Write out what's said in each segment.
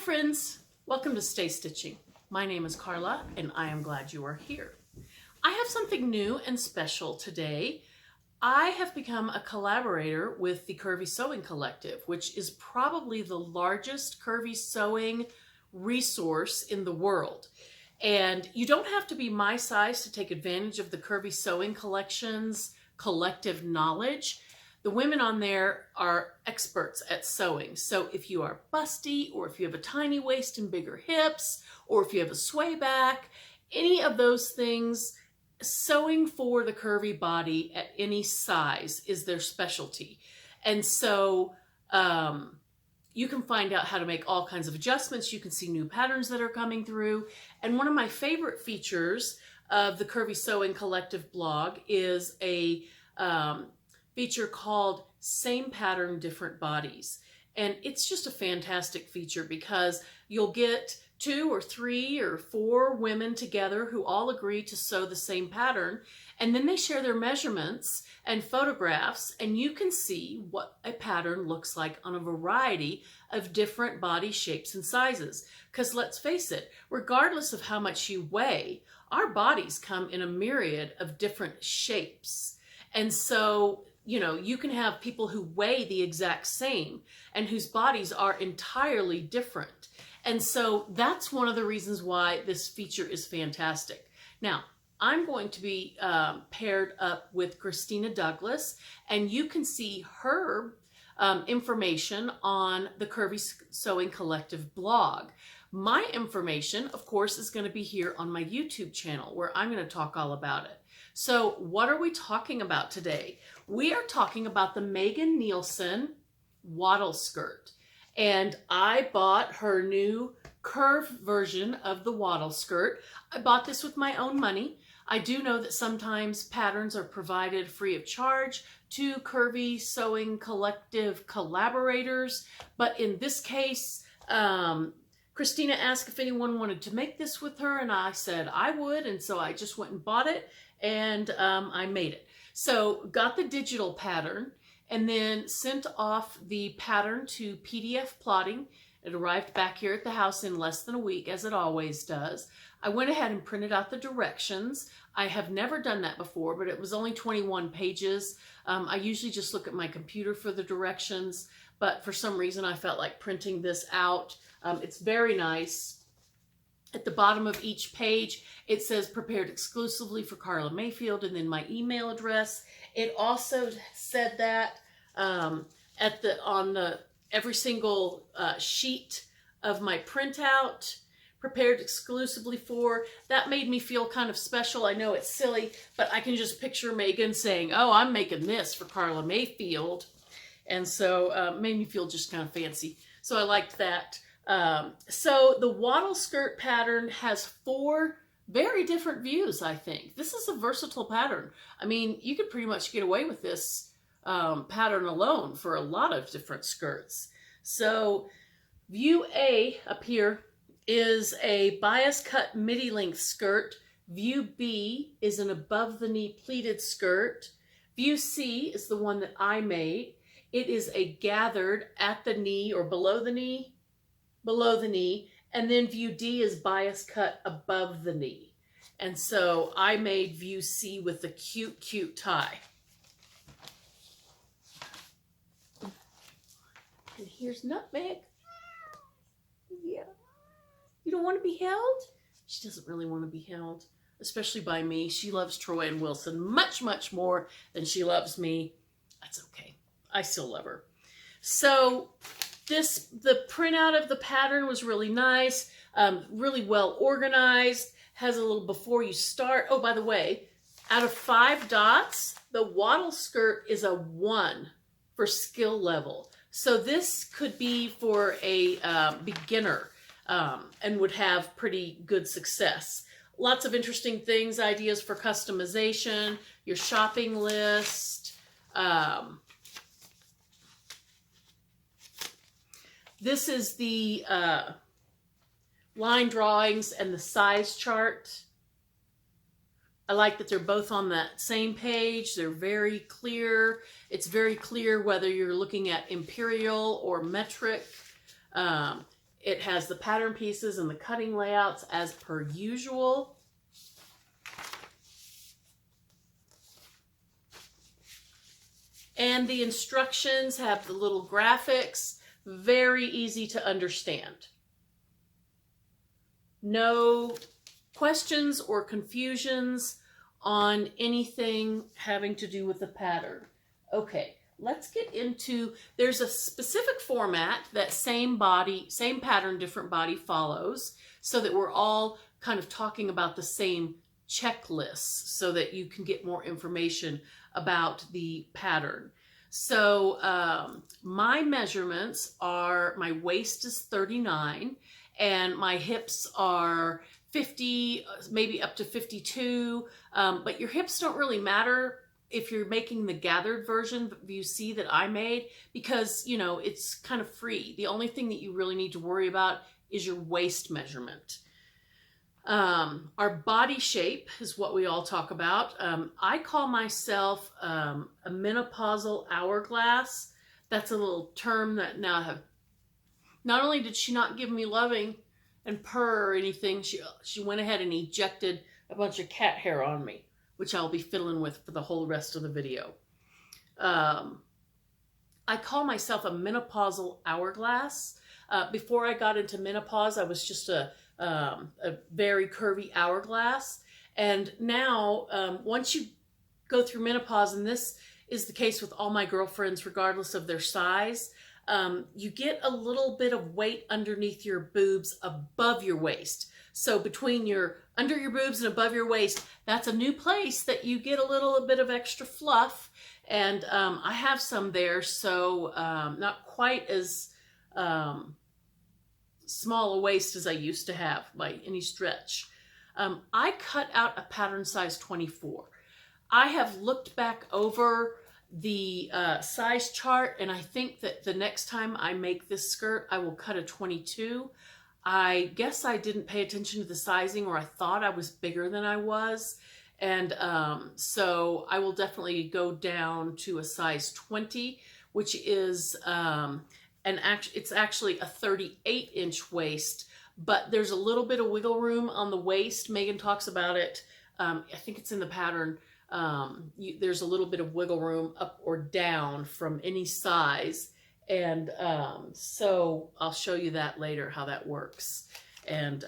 friends, welcome to Stay Stitching. My name is Carla and I am glad you are here. I have something new and special today. I have become a collaborator with the Curvy Sewing Collective, which is probably the largest curvy sewing resource in the world. And you don't have to be my size to take advantage of the Curvy Sewing Collection's collective knowledge. The women on there are experts at sewing. So if you are busty, or if you have a tiny waist and bigger hips, or if you have a sway back, any of those things, sewing for the curvy body at any size is their specialty. And so you can find out how to make all kinds of adjustments. You can see new patterns that are coming through. And one of my favorite features of the Curvy Sewing Collective blog is a feature called Same Pattern, Different Bodies. And it's just a fantastic feature because you'll get 2 or 3 or 4 women together who all agree to sew the same pattern, and then they share their measurements and photographs, and you can see what a pattern looks like on a variety of different body shapes and sizes. Because let's face it, regardless of how much you weigh, our bodies come in a myriad of different shapes. And so, you know, you can have people who weigh the exact same and whose bodies are entirely different. And so that's one of the reasons why this feature is fantastic. Now, I'm going to be paired up with Christina Douglas, and you can see her information on the Curvy Sewing Collective blog. My information, of course, is going to be here on my YouTube channel, where I'm going to talk all about it. So what are we talking about today? We are talking about the Megan Neilsen Wattle Skirt. And I bought her new curve version of the Wattle Skirt. I bought this with my own money. I do know that sometimes patterns are provided free of charge to Curvy Sewing Collective collaborators. But in this case, Christina asked if anyone wanted to make this with her, and I said I would. And so I just went and bought it, and I made it. So got the digital pattern and then sent off the pattern to PDF plotting. It arrived back here at the house in less than a week, as it always does. I went ahead and printed out the directions. I have never done that before, but it was only 21 pages. I usually just look at my computer for the directions, but for some reason I felt like printing this out. It's very nice. At the bottom of each page, it says prepared exclusively for Carla Mayfield, and then my email address. It also said that on every single sheet of my printout, prepared exclusively for. That made me feel kind of special. I know it's silly, but I can just picture Megan saying, "Oh, I'm making this for Carla Mayfield," and so made me feel just kind of fancy. So I liked that. So the Wattle Skirt pattern has 4 very different views, I think. This is a versatile pattern. I mean, you could pretty much get away with this pattern alone for a lot of different skirts. So view A up here is a bias cut midi length skirt. View B is an above the knee pleated skirt. View C is the one that I made. It is a gathered at the knee or below the knee, and then view D is bias cut above the knee. And so I made view C with the cute, cute tie. And here's Nutmeg. Yeah. You don't want to be held? She doesn't really want to be held, especially by me. She loves Troy and Wilson much, much more than she loves me. That's okay. I still love her. So the printout of the pattern was really nice, really well organized, has a little before you start. Oh, by the way, out of 5 dots, the Wattle Skirt is a 1 for skill level. So this could be for a beginner and would have pretty good success. Lots of interesting things, ideas for customization, your shopping list. This is the line drawings and the size chart. I like that they're both on that same page. They're very clear. It's very clear whether you're looking at imperial or metric. It has the pattern pieces and the cutting layouts as per usual. And the instructions have the little graphics, very easy to understand. No questions or confusions on anything having to do with the pattern. Okay, let's get into, there's a specific format that same pattern, different body follows, so that we're all kind of talking about the same checklists so that you can get more information about the pattern. So my measurements are, my waist is 39 and my hips are 50, maybe up to 52, but your hips don't really matter if you're making the gathered version you see that I made, because, you know, it's kind of free. The only thing that you really need to worry about is your waist measurement. Our body shape is what we all talk about. I call myself a menopausal hourglass. That's a little term that now have, not only did she not give me loving and purr or anything, she went ahead and ejected a bunch of cat hair on me, which I'll be fiddling with for the whole rest of the video. I call myself a menopausal hourglass. Before I got into menopause, I was just a very curvy hourglass. And now, once you go through menopause, and this is the case with all my girlfriends, regardless of their size, you get a little bit of weight underneath your boobs above your waist. So between under your boobs and above your waist, that's a new place that you get a little bit of extra fluff. And I have some there, so not quite as small a waist as I used to have by any stretch. I cut out a pattern size 24. I have looked back over the size chart, and I think that the next time I make this skirt, I will cut a 22. I guess I didn't pay attention to the sizing, or I thought I was bigger than I was. And so I will definitely go down to a size 20, which is it's actually a 38-inch waist, but there's a little bit of wiggle room on the waist. Megan talks about it. I think it's in the pattern. There's a little bit of wiggle room up or down from any size. And so I'll show you that later, how that works. And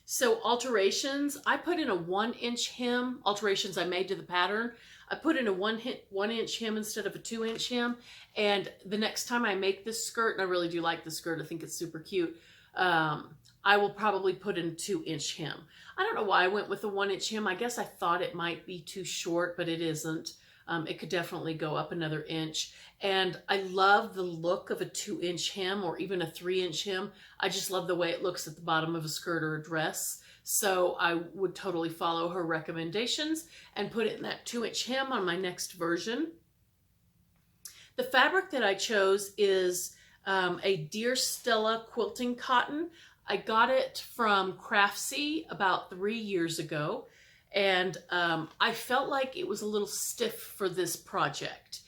so Alterations, I put in a 1-inch hem. Alterations I made to the pattern. I put in a 1-inch hem instead of a 2-inch hem. And the next time I make this skirt, and I really do like the skirt, I think it's super cute, I will probably put in a 2-inch hem. I don't know why I went with a 1-inch hem. I guess I thought it might be too short, but it isn't. It could definitely go up another inch. And I love the look of a 2-inch hem or even a 3-inch hem. I just love the way it looks at the bottom of a skirt or a dress. So I would totally follow her recommendations and put it in that 2-inch hem on my next version. The fabric that I chose is a Dear Stella quilting cotton. I got it from Craftsy about 3 years ago. And I felt like it was a little stiff for this project.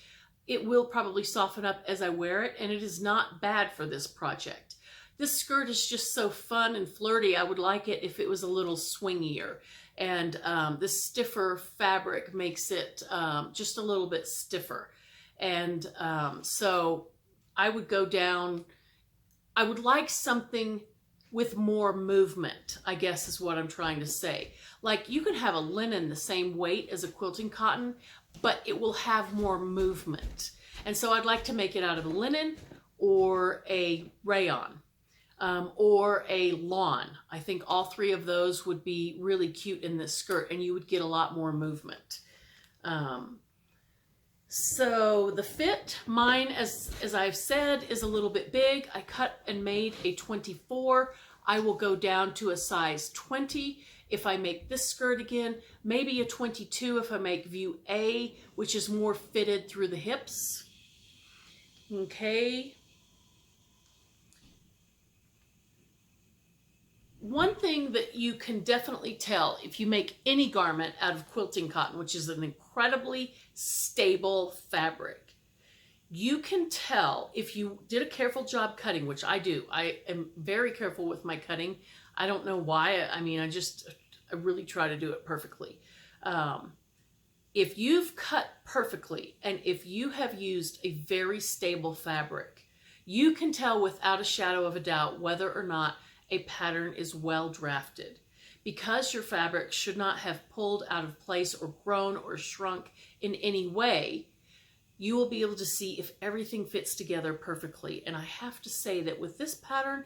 It will probably soften up as I wear it, and it is not bad for this project. This skirt is just so fun and flirty. I would like it if it was a little swingier. And this stiffer fabric makes it just a little bit stiffer. And so I would go down, I would like something with more movement, I guess is what I'm trying to say. Like, you could have a linen the same weight as a quilting cotton, but it will have more movement. And so I'd like to make it out of a linen or a rayon or a lawn. I think all three of those would be really cute in this skirt, and you would get a lot more movement. So the fit, mine, as I've said, is a little bit big. I cut and made a 24. I will go down to a size 20 if I make this skirt again. Maybe a 22 if I make view A, which is more fitted through the hips. Okay. One thing that you can definitely tell if you make any garment out of quilting cotton, which is an incredibly stable fabric, You can tell if you did a careful job cutting, which I do. I am very careful with my cutting. I don't know why. I mean, I really try to do it perfectly. If you've cut perfectly and if you have used a very stable fabric, you can tell without a shadow of a doubt whether or not a pattern is well drafted. Because your fabric should not have pulled out of place or grown or shrunk in any way, you will be able to see if everything fits together perfectly. And I have to say that with this pattern,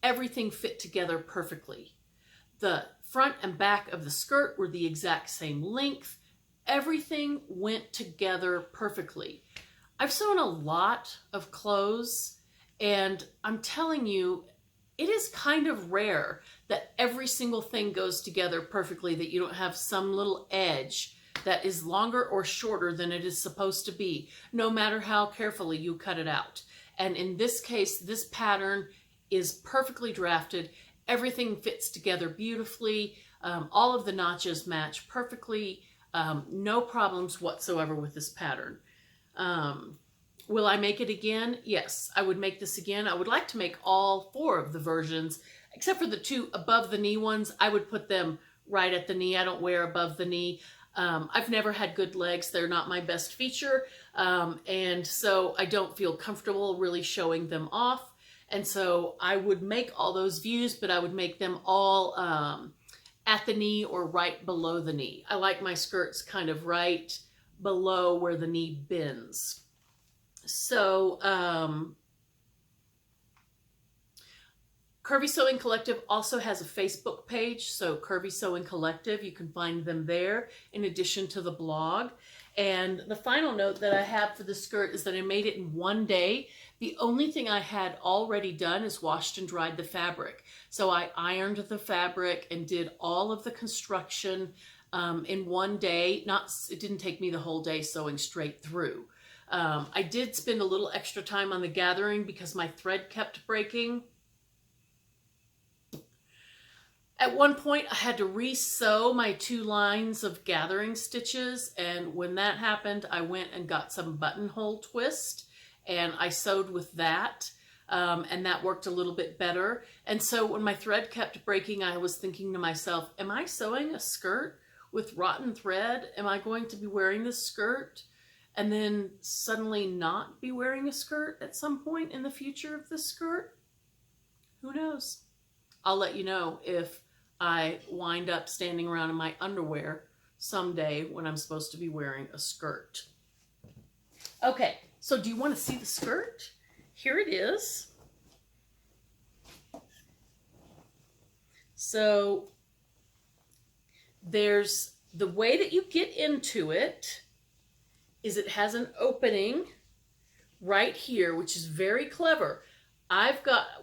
everything fit together perfectly. The front and back of the skirt were the exact same length. Everything went together perfectly. I've sewn a lot of clothes, and I'm telling you, it is kind of rare that every single thing goes together perfectly, that you don't have some little edge that is longer or shorter than it is supposed to be, no matter how carefully you cut it out. And in this case, this pattern is perfectly drafted. Everything fits together beautifully. All of the notches match perfectly. No problems whatsoever with this pattern. Will I make it again? Yes, I would make this again. I would like to make all 4 of the versions, except for the 2 above the knee ones. I would put them right at the knee. I don't wear above the knee. I've never had good legs. They're not my best feature. And so I don't feel comfortable really showing them off. And so I would make all those views, but I would make them all at the knee or right below the knee. I like my skirts kind of right below where the knee bends. So Curvy Sewing Collective also has a Facebook page, so Curvy Sewing Collective, you can find them there in addition to the blog. And the final note that I have for the skirt is that I made it in one day. The only thing I had already done is washed and dried the fabric. So I ironed the fabric and did all of the construction in one day. It didn't take me the whole day sewing straight through. I did spend a little extra time on the gathering because my thread kept breaking. At one point, I had to re-sew my 2 lines of gathering stitches, and when that happened, I went and got some buttonhole twist, and I sewed with that, and that worked a little bit better. And so when my thread kept breaking, I was thinking to myself, am I sewing a skirt with rotten thread? Am I going to be wearing this skirt and then suddenly not be wearing a skirt at some point in the future of this skirt? Who knows? I'll let you know if I wind up standing around in my underwear someday when I'm supposed to be wearing a skirt. Okay, so do you want to see the skirt? Here it is. So there's the way that you get into it is it has an opening right here, which is very clever.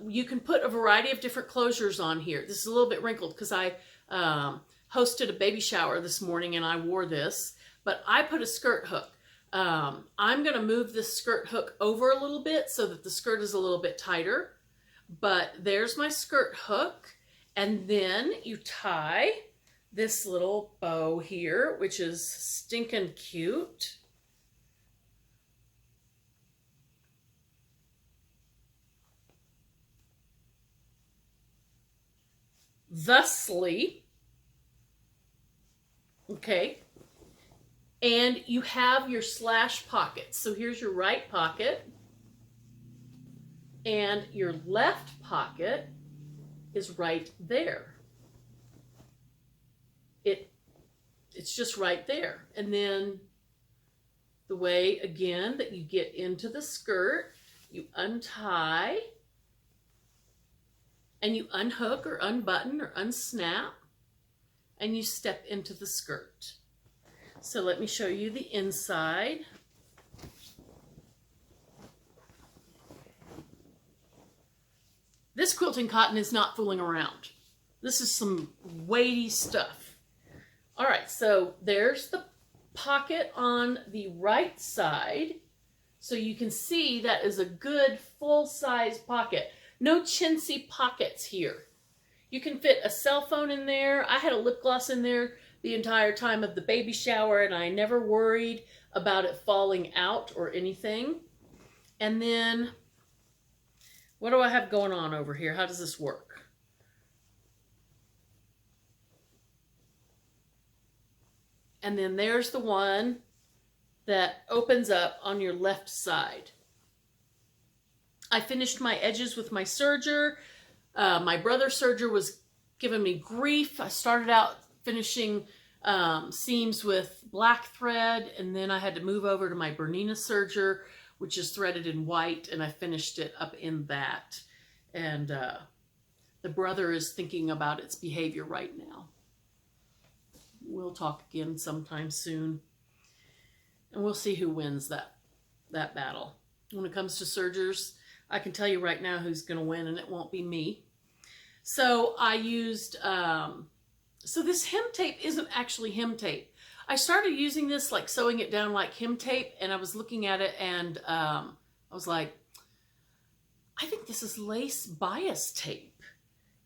You can put a variety of different closures on here. This is a little bit wrinkled because I hosted a baby shower this morning and I wore this, but I put a skirt hook. I'm going to move this skirt hook over a little bit so that the skirt is a little bit tighter, but there's my skirt hook. And then you tie this little bow here, which is stinking cute. Thusly, okay, and you have your slash pockets. So here's your right pocket, and your left pocket is right there. It's just right there. And then the way, again, that you get into the skirt, you untie, and you unhook or unbutton or unsnap, and you step into the skirt. So let me show you the inside. This quilting cotton is not fooling around. This is some weighty stuff. All right, so there's the pocket on the right side. So you can see that is a good full-size pocket. No chintzy pockets here. You can fit a cell phone in there. I had a lip gloss in there the entire time of the baby shower, and I never worried about it falling out or anything. And then, what do I have going on over here? How does this work? And then there's the one that opens up on your left side. I finished my edges with my serger. My brother's serger was giving me grief. I started out finishing seams with black thread, and then I had to move over to my Bernina serger, which is threaded in white, and I finished it up in that. And the brother is thinking about its behavior right now. We'll talk again sometime soon, and we'll see who wins that battle. When it comes to sergers, I can tell you right now who's going to win, and it won't be me. So I used, so this hem tape isn't actually hem tape. I started using this, like sewing it down like hem tape, and I was looking at it, and I was like, I think this is lace bias tape.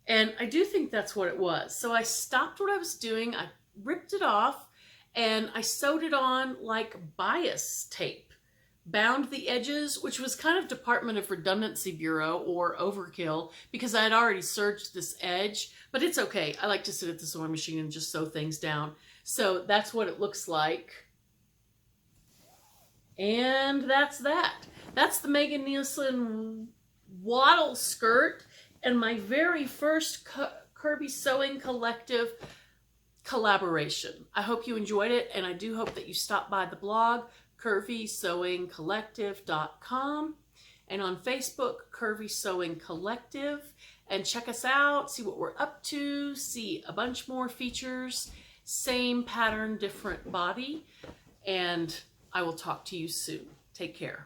And I do think that's what it was. So I stopped what I was doing, I ripped it off, and I sewed it on like bias tape. Bound the edges, which was kind of Department of Redundancy Bureau or overkill, because I had already serged this edge, but it's okay. I like to sit at the sewing machine and just sew things down. So that's what it looks like. And that's that. That's the Megan Neilsen Wattle Skirt and my very first Curvy Sewing Collective collaboration. I hope you enjoyed it, and I do hope that you stop by the blog, curvysewingcollective.com, and on Facebook, Curvy Sewing Collective, and check us out, see what we're up to, see a bunch more features, same pattern, different body, and I will talk to you soon. Take care.